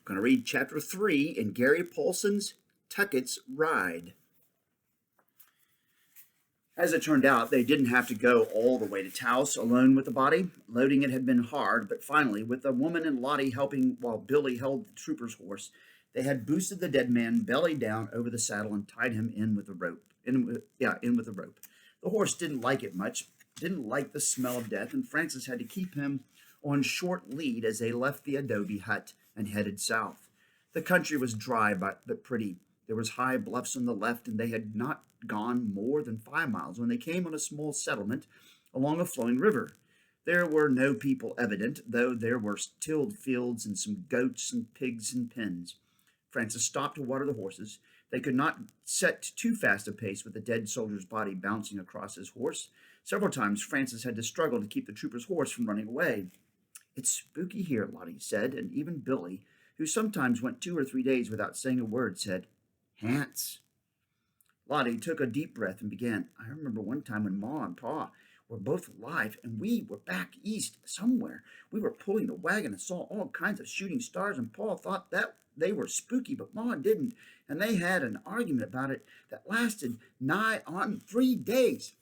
Going to read Chapter 3 in Gary Paulson's Tucket's Ride. As it turned out, they didn't have to go all the way to Taos alone with the body. Loading it had been hard, but finally, with the woman and Lottie helping while Billy held the trooper's horse, they had boosted the dead man belly down over the saddle and tied him in with a rope. In with a rope. The horse didn't like it much, didn't like the smell of death, and Francis had to keep him on short lead as they left the adobe hut and headed south. The country was dry but pretty. There was high bluffs on the left, and they had not gone more than 5 miles when they came on a small settlement along a flowing river. There were no people evident, though there were tilled fields and some goats and pigs and pens. Francis stopped to water the horses. They could not set too fast a pace with the dead soldier's body bouncing across his horse. Several times Francis had to struggle to keep the trooper's horse from running away. "It's spooky here," Lottie said, and even Billy, who sometimes went 2 or 3 days without saying a word, said, "Hants." Lottie took a deep breath and began, "I remember one time when Ma and Pa were both alive, and we were back east somewhere. We were pulling the wagon and saw all kinds of shooting stars, and Pa thought that they were spooky, but Ma didn't, and they had an argument about it that lasted nigh on 3 days.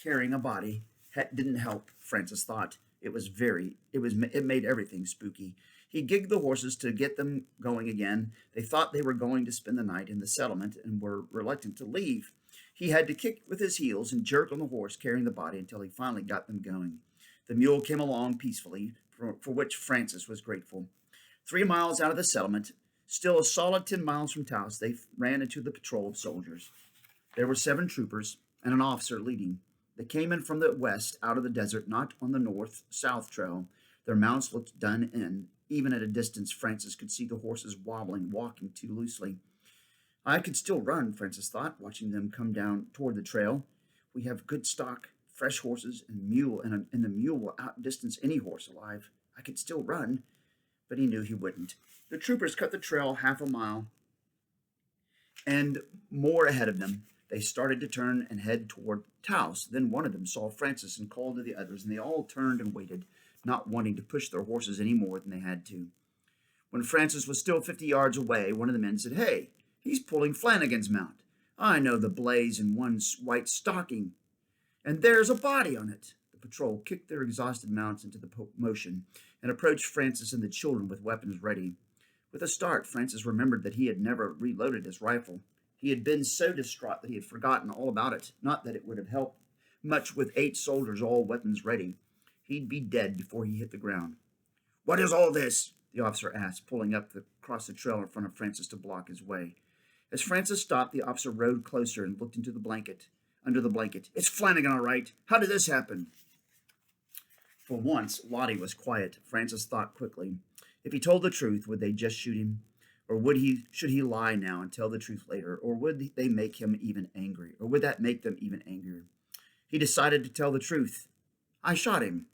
Carrying a body didn't help, Francis thought. It made everything spooky. He gigged the horses to get them going again. They thought they were going to spend the night in the settlement and were reluctant to leave. He had to kick with his heels and jerk on the horse carrying the body until he finally got them going. The mule came along peacefully, for which Francis was grateful. 3 miles out of the settlement, still a solid 10 miles from Taos, they ran into the patrol of soldiers. There were 7 troopers and an officer leading. They came in from the west, out of the desert, not on the north-south trail. Their mounts looked done in. Even at a distance, Francis could see the horses wobbling, walking too loosely. I could still run, Francis thought, watching them come down toward the trail. We have good stock, fresh horses, and the mule will outdistance any horse alive. I could still run, but he knew he wouldn't. The troopers cut the trail half a mile and more ahead of them. They started to turn and head toward Taos. Then one of them saw Francis and called to the others, and they all turned and waited, not wanting to push their horses any more than they had to. When Francis was still 50 yards away, one of the men said, "Hey, he's pulling Flanagan's mount. I know the blaze in one white stocking, and there's a body on it." The patrol kicked their exhausted mounts into the motion and approached Francis and the children with weapons ready. With a start, Francis remembered that he had never reloaded his rifle. He had been so distraught that he had forgotten all about it. Not that it would have helped much with 8 soldiers, all weapons ready. He'd be dead before he hit the ground. "What is all this?" the officer asked, pulling up across the trail in front of Francis to block his way. As Francis stopped, the officer rode closer and looked under the blanket. "It's Flanagan, all right. How did this happen?" For once, Lottie was quiet. Francis thought quickly. If he told the truth, would they just shoot him? Or should he lie now and tell the truth later? Or would they make him even angry? Or would that make them even angrier? He decided to tell the truth. "I shot him."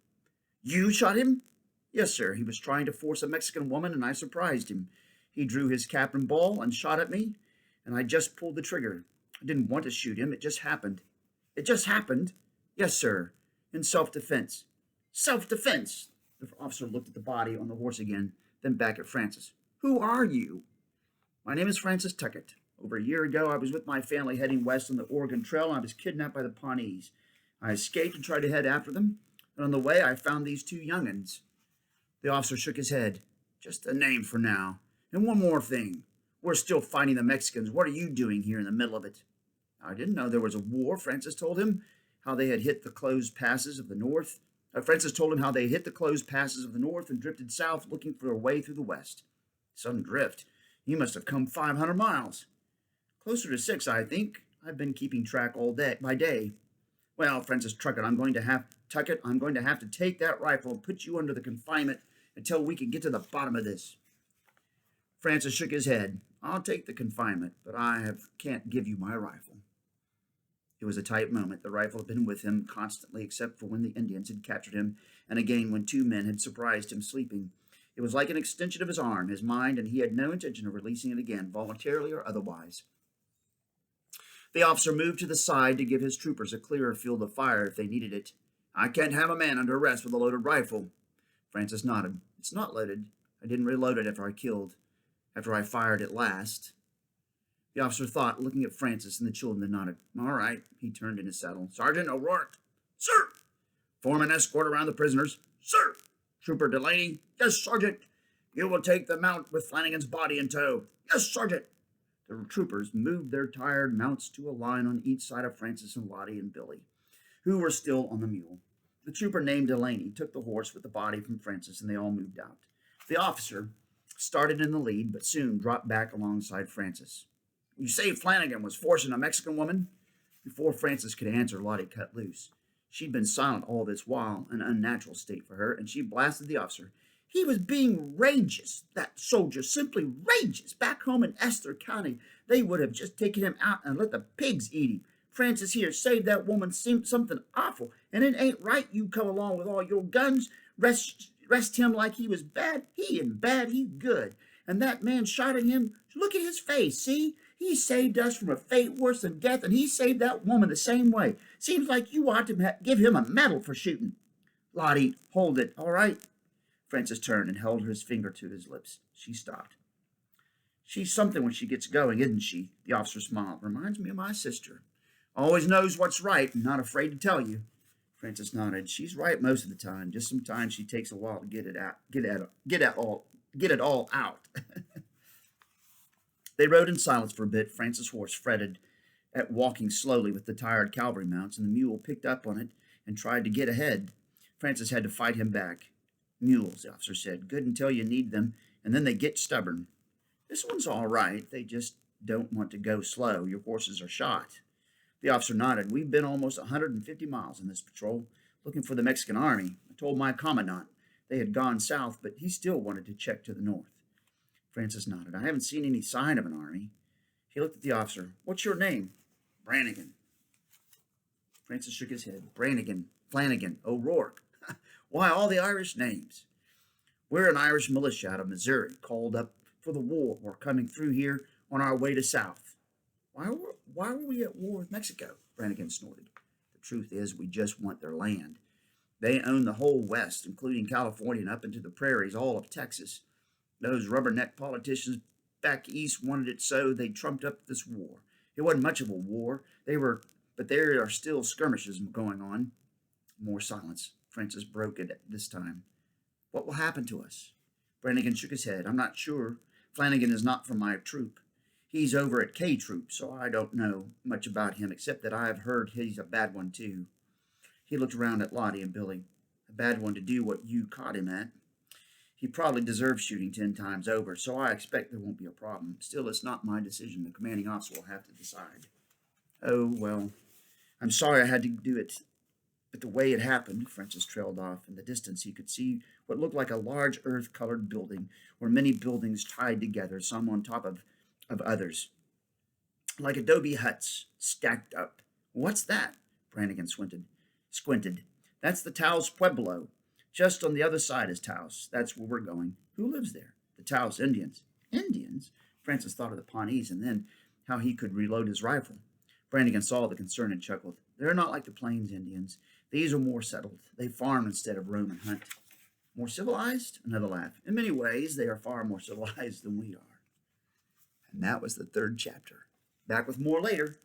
"You shot him?" "Yes, sir. He was trying to force a Mexican woman, and I surprised him. He drew his cap and ball and shot at me, and I just pulled the trigger. I didn't want to shoot him. It just happened." "It just happened?" "Yes, sir. In self-defense." "Self-defense?" The officer looked at the body on the horse again, then back at Francis. "Who are you?" "My name is Francis Tucket. Over a year ago, I was with my family heading west on the Oregon Trail, and I was kidnapped by the Pawnees. I escaped and tried to head after them, and on the way, I found these 2 young'uns." The officer shook his head. "Just a name for now. And one more thing. We're still fighting the Mexicans. What are you doing here in the middle of it?" "I didn't know there was a war," Francis told him, how they had hit the closed passes of the north. Francis told him how they hit the closed passes of the north and drifted south looking for their way through the west. "Some drift. You must have come 500 miles. "Closer to 6, I think. I've been keeping track all day by day." "Well, Francis Tucket, I'm going to have to take that rifle and put you under the confinement until we can get to the bottom of this." Francis shook his head. "I'll take the confinement, but can't give you my rifle." It was a tight moment. The rifle had been with him constantly, except for when the Indians had captured him, and again when 2 men had surprised him sleeping. It was like an extension of his arm, his mind, and he had no intention of releasing it again, voluntarily or otherwise. The officer moved to the side to give his troopers a clearer field of fire if they needed it. "I can't have a man under arrest with a loaded rifle." Francis nodded. "It's not loaded. I didn't reload it after I fired it last. The officer thought, looking at Francis and the children, then nodded. All right. He turned in his saddle. Sergeant O'Rourke. Sir. Form an escort around the prisoners. Sir. Trooper Delaney. Yes, Sergeant. You will take the mount with Flanagan's body in tow. Yes, Sergeant. The troopers moved their tired mounts to a line on each side of Francis and Lottie and Billy, who were still on the mule. The trooper named Delaney took the horse with the body from Francis, and they all moved out. The officer started in the lead, but soon dropped back alongside Francis. You say Flanagan was forcing a Mexican woman? Before Francis could answer, Lottie cut loose. She'd been silent all this while, an unnatural state for her, and she blasted the officer. He was being rageous, that soldier, simply rageous. Back home in Esther County, they would have just taken him out and let the pigs eat him. Francis here saved that woman something awful, and it ain't right you come along with all your guns, rest him like he was bad. He ain't bad, he's good. And that man shot at him, look at his face, see? He saved us from a fate worse than death, and he saved that woman the same way. Seems like you ought to give him a medal for shooting. Lottie, hold it, all right? Francis turned and held his finger to his lips. She stopped. She's something when she gets going, isn't she? The officer smiled. Reminds me of my sister. Always knows what's right and not afraid to tell you. Francis nodded. She's right most of the time. Just sometimes she takes a while to get it all out. They rode in silence for a bit. Francis' horse fretted at walking slowly with the tired cavalry mounts, and the mule picked up on it and tried to get ahead. Francis had to fight him back. Mules, the officer said, good until you need them, and then they get stubborn. This one's all right. They just don't want to go slow. Your horses are shot. The officer nodded. We've been almost 150 miles in this patrol, looking for the Mexican army. I told my commandant they had gone south, but he still wanted to check to the north. Francis nodded. I haven't seen any sign of an army. He looked at the officer. What's your name? Brannigan. Francis shook his head. Brannigan, Flanagan, O'Rourke. Why, all the Irish names. We're an Irish militia out of Missouri, called up for the war. We're coming through here on our way to south. Why were we at war with Mexico? Brannigan snorted. The truth is, we just want their land. They own the whole West, including California and up into the prairies, all of Texas. Those rubberneck politicians back east wanted it so they trumped up this war. It wasn't much of a war. But there are still skirmishes going on. More silence. Francis broke it this time. What will happen to us? Brannigan shook his head. I'm not sure. Flanagan is not from my troop. He's over at K Troop, so I don't know much about him, except that I've heard he's a bad one, too. He looked around at Lottie and Billy. A bad one to do what you caught him at. He probably deserves shooting 10 times over, so I expect there won't be a problem. Still, it's not my decision. The commanding officer will have to decide. Oh, well, I'm sorry I had to do it. But the way it happened, Francis trailed off. In the distance, he could see what looked like a large earth-colored building, or many buildings tied together, some on top of others, like adobe huts stacked up. What's that? Brannigan squinted. That's the Taos Pueblo. Just on the other side is Taos. That's where we're going. Who lives there? The Taos Indians. Indians? Francis thought of the Pawnees and then how he could reload his rifle. Brannigan saw the concern and chuckled. They're not like the Plains Indians. These are more settled. They farm instead of roam and hunt. More civilized? Another laugh. In many ways, they are far more civilized than we are. And that was the third chapter. Back with more later.